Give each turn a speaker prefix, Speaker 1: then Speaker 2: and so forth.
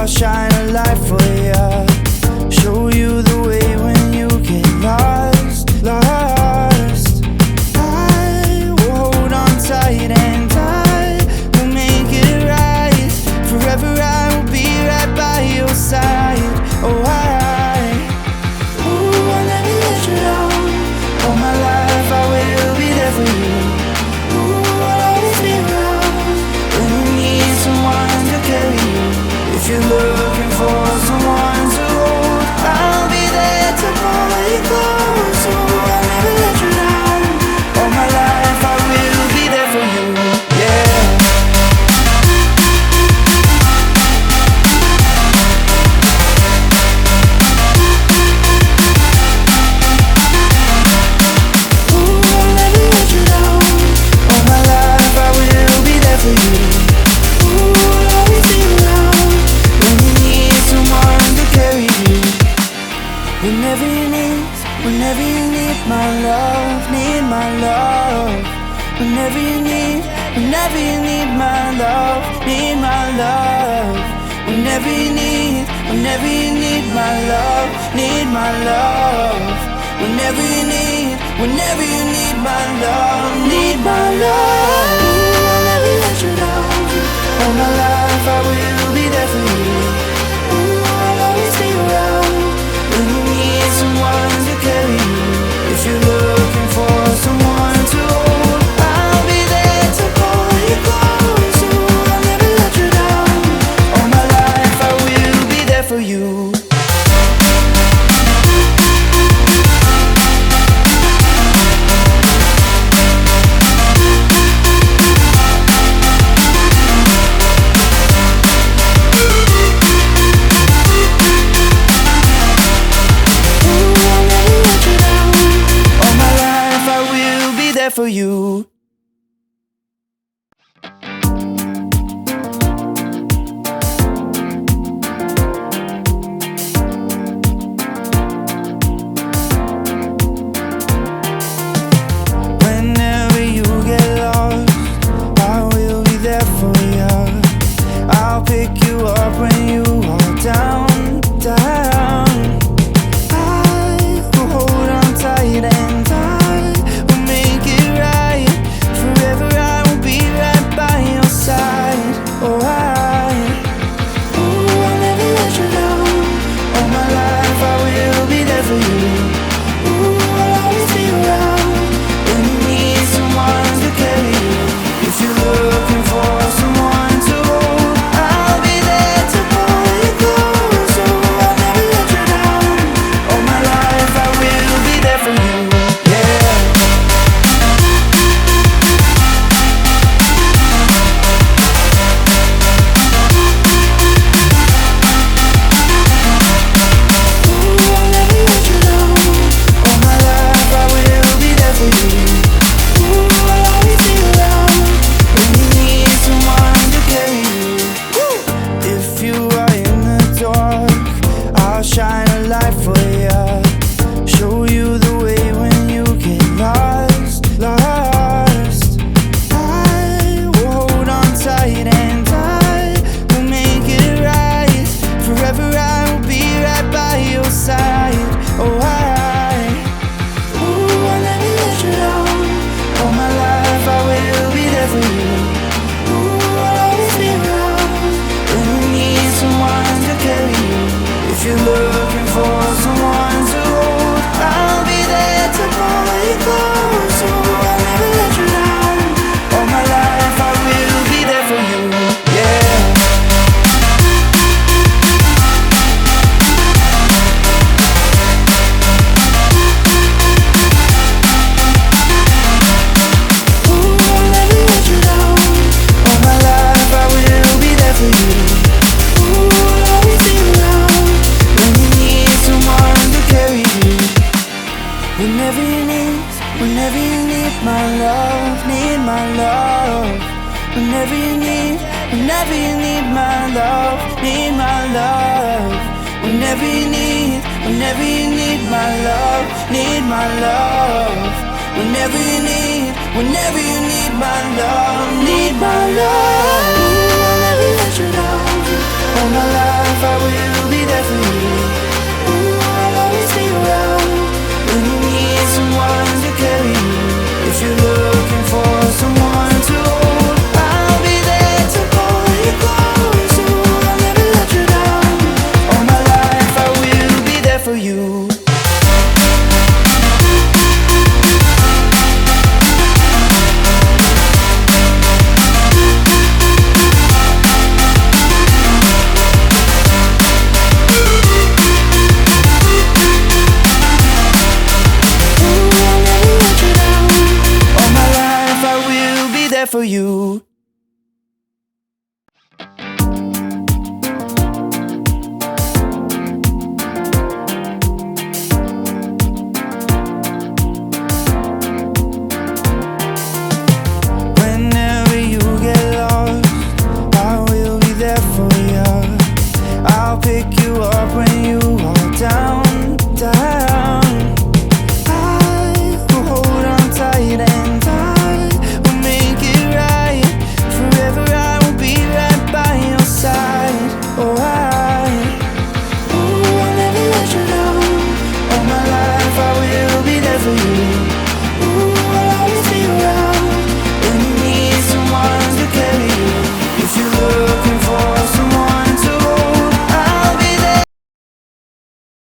Speaker 1: shine a light for ya. Show you the way when you get lost, lost. I will hold on tight and I will make it right. Forever I will be right by your side. Oh, I'll never let you down. All my life I will be there for you. Ooh, I'll always be around when you need someone to carry you. If you're looking for someone to hold, I'll be there to pull you close. Oh, I'll never let you down. All my life I will be there for you. Yeah. Whenever you need my love, need my love. Whenever you need my love, need my love. Whenever you need my love, need my love. Whenever you need my love, need my love. Ooh, I'll never let you down. All my life I will be there for you. Ooh, I'll always be around when you need someone to carry you. If you're looking for someone to hold, I'll be there to pull you close. Ooh, I'll never let you down. All my life I will be there for you. For you. Whenever you get lost, I will be there for ya. I'll pick you up when you are down, down. I will hold on tight and
Speaker 2: Whenever you need my love, need my love. Whenever you need my love, need my love. Ooh, I'll never let you down. All my life
Speaker 1: life I will be there for you. I'll always be around when you need someone to carry you. If you're looking for someone to hold, I'll be there to pull you close. I'll never let you down. All my life I will be there for you. For you. Whenever you get lost, I will be there for you. I'll pick you up when